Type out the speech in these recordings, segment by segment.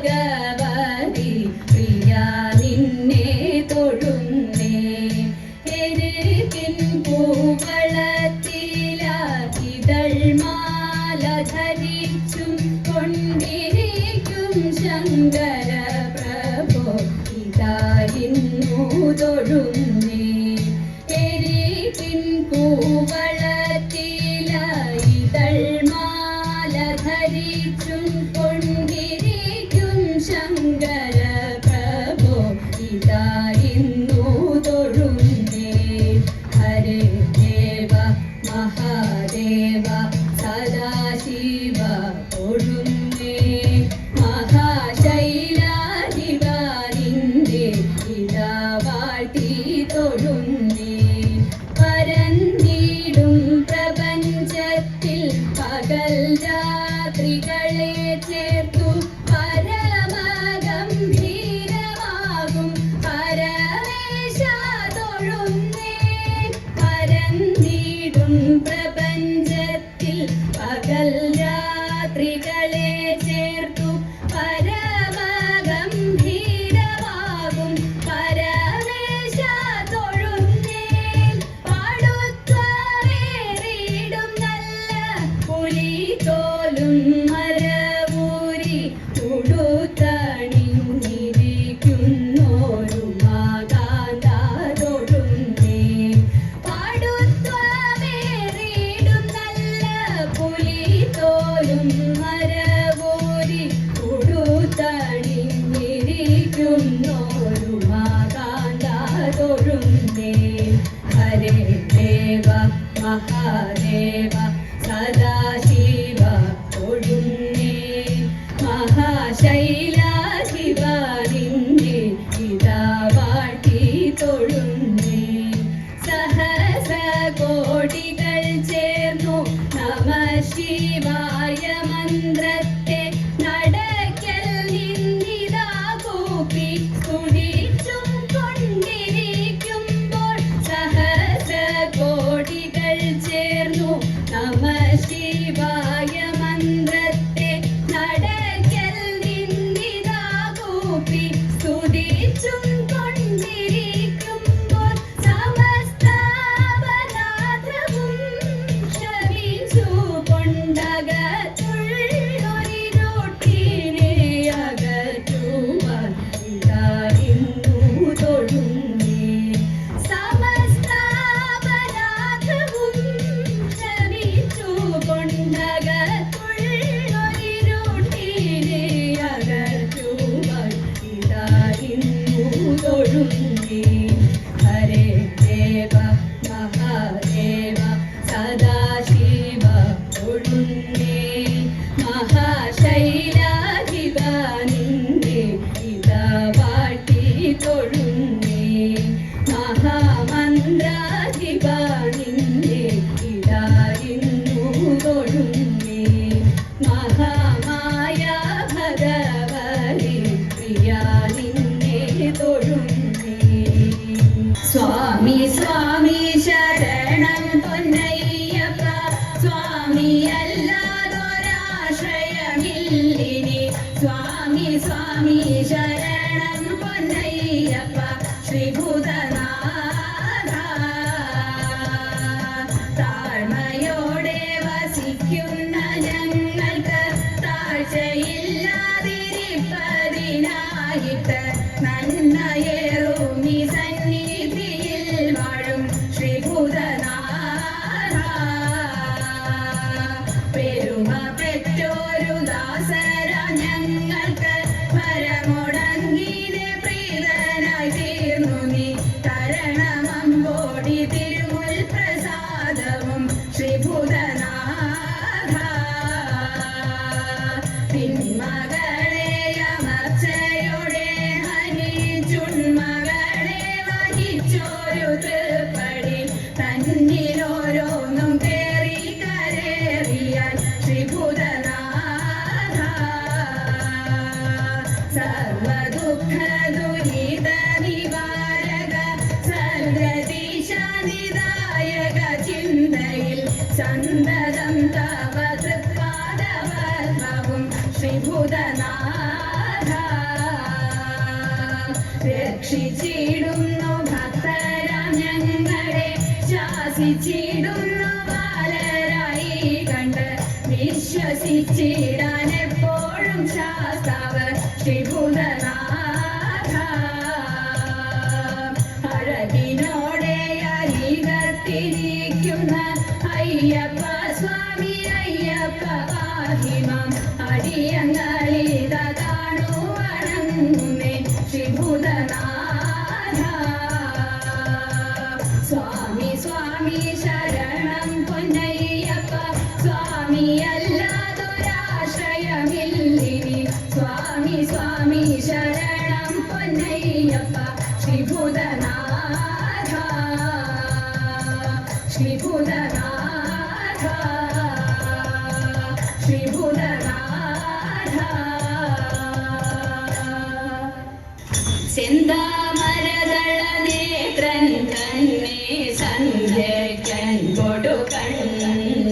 ഭഗവതി പ്രിയ നിന്നെ തൊഴുന്നേ എരികിൻ പൂവളത്തിലാകിതൾമാല ധരിച്ചും കൊണ്ടിരിക്കും ശങ്കര പ്രഭോ ഇതായിരുന്നു തൊഴുന്നേ എരികിൻ പൂവളത്തിലാകിതൾമാല ധരിച്ചും കൊണ്ടിരിക്കും ശങ്കര പ്രഭോ ഇതായിരുന്നു തൊഴുന്നേ ഹരേ ദേവ മഹാദേവ സദാശിവ തൊഴുന്നേ മഹാശൈലാധിപ നിന്റെ ഇതാ വാഴ്ത്തി തൊഴുന്നേ പരന്നിടും പ്രപഞ്ചത്തിൽ പകൽ രാത്രികളെ ചേർത്തു പരമഗംഭീരമാകും പരമേശ തൊഴുന്നേ പരന്നിടും പ്രപഞ്ചത്തിൽ പകൽ രാത്രികളെ ചേർത്തു പരമഗംഭീരമാകും പരമേശ തൊഴുന്നേ പാടുത്വമേറിയിടും നല്ല പുലിതോലും മരവൂരി ഉടുത്തണിഞ്ഞിരിക്കുന്നോരു മാകാന്ത തൊഴുന്നേ പാടുത്വമേറിയിടും നല്ല പുലിതോലും മരവൂരി ഉടുത്തണിഞ്ഞിരിക്കുന്നോരു മാകാന്ത തൊഴുന്നേ ഹരേ ദേവ മഹാദേവ സദാശിവ തൊഴുന്നേ മഹാശൈലാധിപ നിന്നെ ഇതാ വാഴ്ത്തി തൊഴുന്നേ സഹസ്രകോടികൾ ചേർന്നു നമ ശിവായ മന്ത്രത്തെ നടക്കൽ നിന്നിതാ കൂപ്പി സ്തുതിച്ചും കൊണ്ടിരിക്കുമ്പോൾ സഹസ്രകോടികൾ ചേർന്നു നമ ശിവായ മന്ത്രത്തെ നടക്കൽ നിന്നിതാ കൂപ്പി സ്തുതിച്ചും കൊണ്ടിരിക്കുമ്പോൾ സമസ്താപരാധവും ക്ഷമിച്ചു കൊണ്ടകത്തുള്ളൊരിരുട്ടിനെ അകറ്റുവാൻ ഇതായിരുന്നു തൊഴുന്നേ സമസ്താപരാധവും ക്ഷമിച്ചു കൊണ്ടകത്തുള്ളൊരിരുട്ടിനെ അകറ്റുവാൻ ഇതായിരുന്നു തൊഴുന്നേ ഹരേ ദേവ മഹാദേവ സദാശിവ തൊഴുന്നേ മഹാശൈലാധിപ നിന്നെ ഇതാ വാഴ്ത്തി തൊഴുന്നേ മഹാമന്ത്രാധിപ നിന്നെ ഇതായിരുന്നു തൊഴുന്നേ മഹാമായ ഭഗവതി പ്രിയ നിന്നെ തൊഴുന്നേ സ്വാമി സ്വാമി ശരണം പൊന്നയ്യപ്പ സ്വാമി അല്ലാതൊരാശ്രയമില്ലിനി സ്വാമി സ്വാമി ശരണം പൊന്നയ്യപ്പ ശ്രീഭൂതനാഥ താഴ്മയോടെ വസിക്കുന്ന ഞങ്ങൾക്ക് താഴ്ചയില്ലാതിരിപ്പതിനായിട്ട് നന്മയേറുമി സന്നിധിയിൽ വാഴും ശ്രീഭൂതനാഥ പെരുമ പെറ്റോരു ദാസര ഞങ്ങൾക്ക് പരമുടങ്ങിനെ പ്രീതനായി തീർന്നു നീ തരണമമ്പോടി തിരുമുൽ പ്രസാദവും ശ്രീഭൂതനാഥ പിന്മകളെ അമർച്ചയോടെ ഹനിച്ചുൺമകളെ വഹിച്ചോരു തൃപ്പടി തന്നിലോരോന്നും കേറി കരേറിയാൽ ശ്രീഭൂതനാഥ സർവദുഃഖ ദുരിത നിവാരക സർഗദീശാനിദായക ചിന്തയിൽ സന്തതം തവ തൃപ്പാദപത്മവും ശ്രീഭൂതനാഥ രക്ഷിച്ചിടുന്നു ഭക്തരാം ഞങ്ങളെ ശാസിച്ചിടുന്നു ബാലരായി കണ്ട് വിശ്വസിച്ചിടാൻ എപ്പോഴും ശാസ്താവ് ശ്രീഭൂതനാഥ അഴകിനോടെ അരികത്തിരിക്കുന്ന അയ്യപ്പ സ്വാമി അയ്യപ്പ പാഹിമം അടിയങ്ങളിത കാണുവണങ്ങുന്നേ ശ്രീഭൂതനാഥ സ്വാമി സ്വാമി ശരണം പൊന്നയ്യപ്പ സ്വാമി അല്ലാതൊരാശ്രയമില്ലിനി സ്വാമി സ്വാമി ശരണം പൊന്നയ്യപ്പ ശ്രീഭൂതനാഥ ശ്രീഭൂതനാഥ ശ്രീഭൂതനാഥ ചെന്താമരദള നേത്രൻ തന്നെ സന്ധ്യയ്ക്കൻ കൊടുകണ്ണീടിൽ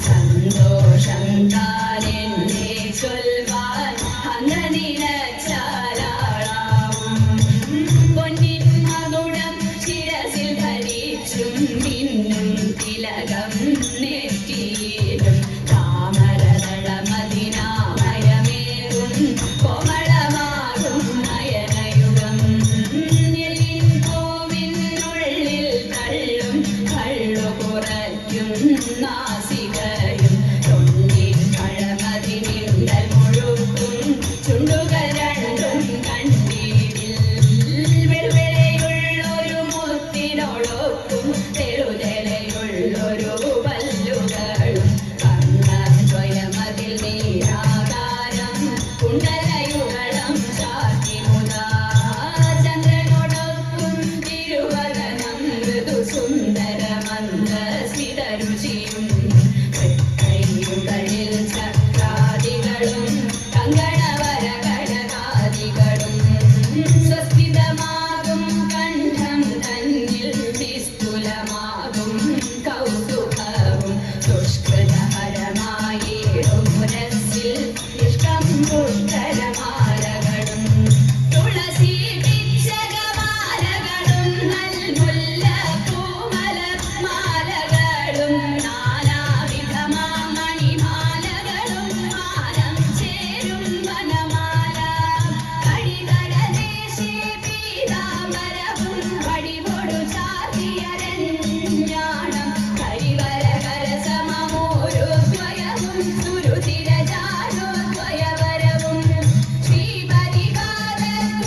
സന്തോഷം താനെന്നെ ചൊൽവാൻ അങ്ങനിലച്ചാലാളാവും പൊന്നിൻ മകുടം ശിരസിൽ ധരിച്ചും മിന്നും തിലകം നെറ്റിയിലും താമരദളമതിനാമയമേറും കോമളമാകും നയനയുഗം നെല്ലിൻ പൂവിനുള്ളിൽ കള്ളും കള്ളു കുറയ്ക്കും നാസികയും തൊണ്ടിൻ കഴമതിനിണ്ടൽ മുഴുക്കും ചുണ്ടുകൾ രണ്ടും കണ്ണീരിൽ വെളുവെളയുള്ളൊരു മുത്തിനോടൊക്കും തെളുതെലയുള്ളൊരു പല്ലുകളും കണ്ണദ്വയമതിൽ നീരാകാരം കുണ്ടലയുഗളം ചാർത്തിമുതാ ചന്ദ്രനോടൊപ്പം തിരുവദനം മൃദു സുന്ദരമന്ദസ്മിതരുചിയും കൈകളിൽ ചക്രാദികളും കങ്കണവര കടകാദികളും സ്വസ്ഥിതമാകും കണ്ഠം തന്നിൽ നിസ്തുലമാകും കൗതുകവും ദുഷ്കൃതഹരമായിടും മനസ്സിൽ ഇഷ്ടം പുഷ്കരമാലകളും തുളസി പിച്ചകമാലകളും നൽമുല്ല പൂമലമാലകളും നാനാവിധമാമണിമാലകളും മാനം ചേരും വനമാല കടികടദേശി പീതാംബരവും വടിവൊടു ചാർത്തിയരഞ്ഞാണം കരിവരകരസമമോരു ദ്വയവും സുരുചിരചാരുദ്വയവരവും ശ്രീപരിവാരദ്വന്ദ്വം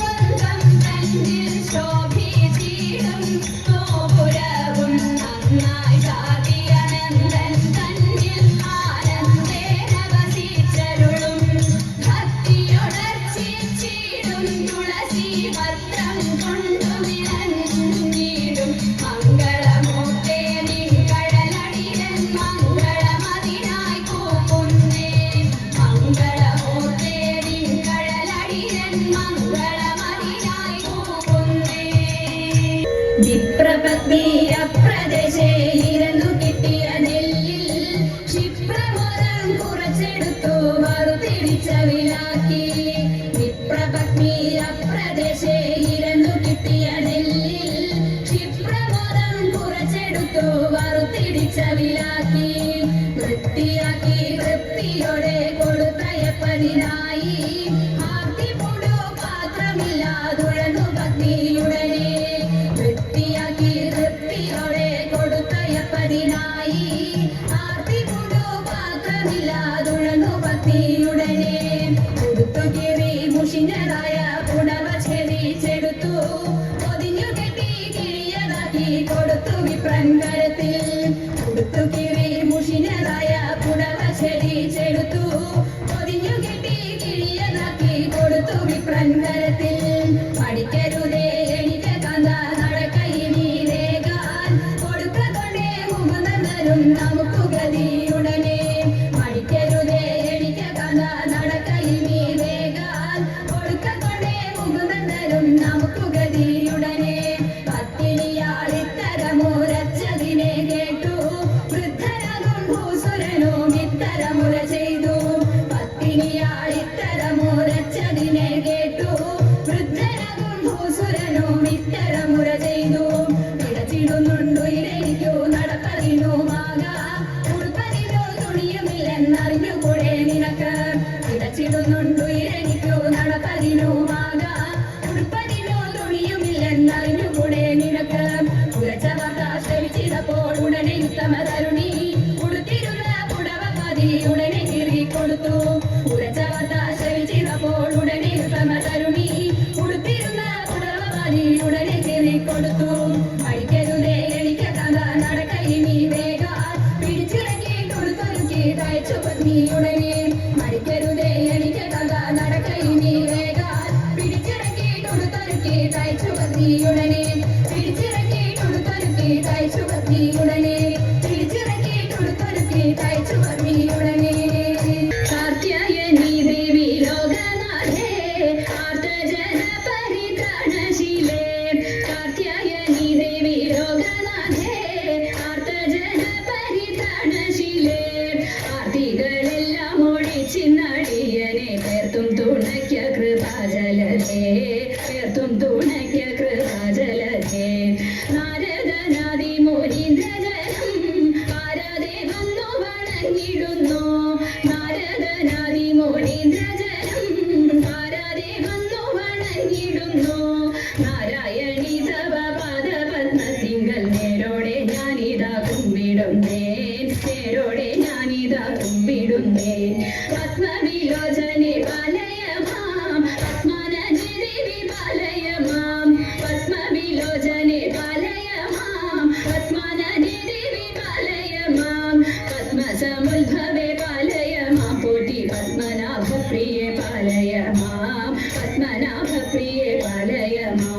തന്നിൽ ശോഭിച്ചിടും ഗോപുരവും നന്നായി ചാർത്തിയനന്ദൻ തന്നിൽ ആനന്ദേന വസിച്ചരുളും ഭക്തിയൊടർച്ചിച്ചിടും തുളസി പത്രം കൊണ്ടുമിഴഞ്ഞിടും മംഗളമൂർത്തേ നിൻകഴലടിരൻ മംഗളമതിനായി കൂപ്പുന്നേ മംഗളമൂർത്തേ നിൻകഴലടിരൻ മംഗളമതിനായി കൂപ്പുന്നേ വിപ്രപത്നിയപ്രദേശേ ഇരുന്നു കിട്ടിയ നെല്ലിൽ ക്ഷിപ്രമോദം കുറച്ചെടുത്തു വറുതിരിച്ച വിലാക്കി വിപ്രപത്നിയപ്രദേശേ ഇരുന്നു കിട്ടിയ നെല്ലിൽ ക്ഷിപ്രമോദം കുറച്ചെടുത്തു വറുതിരിച്ച വിലാക്കി വൃത്തിയാക്കി വൃത്തിയോടെ കൊടുത്തയപ്പതിനായി ആർത്തിപ്പുടു പാത്രമില്ലാതുഴന്നു പത്നിയുടനെ വൃത്തിയാക്കി വൃത്തിയോടെ കൊടുത്തയപ്പതിനായി ആർത്തിപ്പുടു പാത്രമില്ലാതുഴന്നു പത്നിയുടനെ കൊടുത്തുകീറി മുഷിഞ്ഞതായ പുടവ ഛേദിച്ചെടുത്തു പൊതിഞ്ഞു കെട്ടി കിഴിയതാക്കി കൊടുത്തു വിപ്രങ്കരത്തിൽ കൊടുത്തുകീറി മുഷിഞ്ഞതായ പുടവ ഛേദിച്ചെടുത്തു പൊതിഞ്ഞു കെട്ടി കിഴിയതാക്കി കൊടുത്തു വിപ്രങ്കരത്തിൽ പഠിക്കരുതേ എനിക്ക് കണ്ട നടക്കയിനി വേഗാൻ കൊടുക്കതൊണ്ടേ മുകുന്ദനും നമുക്ക് ഗതിയുടനെ പഠിക്കരുതേ എനിക്ക് കണ്ട നടക്കയിനി വേഗാൻ കൊടുക്കതൊണ്ടേ മുകുന്ദനും നമുക്ക് ഗതിയുടനെ പത്തിനിയാളിത്തരമുരച്ചതിനെ കേട്ടു വൃദ്ധരനും ഭൂസുരനും ഇത്തരമുര ചെയ്തു പത്തിനിയാളിത്തരമുരച്ചതിനെ ഉടുപ്പതിനുമാകാം ഉടുപ്പതിനോ തുണിയുമില്ലെന്നറിഞ്ഞുകൂടെ നിനക്ക് ഉറച്ച വാർത്ത ശ്രവിച്ചപ്പോൾ ഉടനെ ഉത്തമ തരുണി ഉടുത്തിരുന്ന പുടവ പതി ഉടനെ കീറിക്കൊടുത്തു ഉറച്ച വാർത്ത ശ്രവിച്ചപ്പോൾ ഉടനെ ഉത്തമ തരുണി ഉടുത്തിരുന്ന പുടവ പതി ഉടനെ കീറിക്കൊടുത്തു അടിക്കരുതേ എനിക്ക് കഥ നടക്കയിനി വേഗ പിടിച്ചിറക്കി കൊടുത്തൊരുക്കി തയ്ച്ചു പത്നി ഉടനെ മടിക്കരുതേ എനിക്ക് കഥ നടക്കയിനി വേഗ പിടിച്ചിറക്കി കൊടുത്തൊരുക്കി തയ്ച്ചു പത്നി ഉടനെ പിടിച്ചിറക്കി കൊടുത്തൊരുക്കി തയ്ച്ചു പത്നി ഉടനെ പിടിച്ചിറക്കി കൊടുത്തൊരുക്കി തയ്ച്ചു പത്നി ഉടനെ കാർത്യായനി ദേവി ലോകനാഥേ ആർത്തജന പരിത്രാണശീലേ കാർത്യായനി ദേവി ലോകനാഥേ ആർത്തജന പരിത്രാണശീലേ ആർത്തികളെല്ലാം ഒഴിച്ചിന്നടിയനെ പേർത്തും തുണയ്ക്ക കൃപാജലേ പേർത്തും തുണയ്ക്ക കൃപാജലേ നാരദനാദി മുനീന്ദ്രജനം ആരാധേ വന്നു വണങ്ങിടുന്നു നാരദനാദി മുനീന്ദ്രജനം ആരാധേ വന്നു വണങ്ങിടുന്നു നാരായണി തവ പാദപത്മത്തിങ്കൽ നേരോടെ ഞാനിതാ കുമ്പിടുന്നേ നേരോടെ ഞാനിതാ കുമ്പിടുന്നേ പത്മവിലോചനെ പാലയമാം പത്മനജി ദേവി പാലയമാം പത്മവിലോചനെ പാലയമാം പത്മനജി ദേവി പാലയമാം പത്മസമുദ്ഭവേ പാലയമാം പോറ്റി പത്മനാഭപ്രിയേ പാലയമാം പത്മനാഭപ്രിയേ പാലയമാം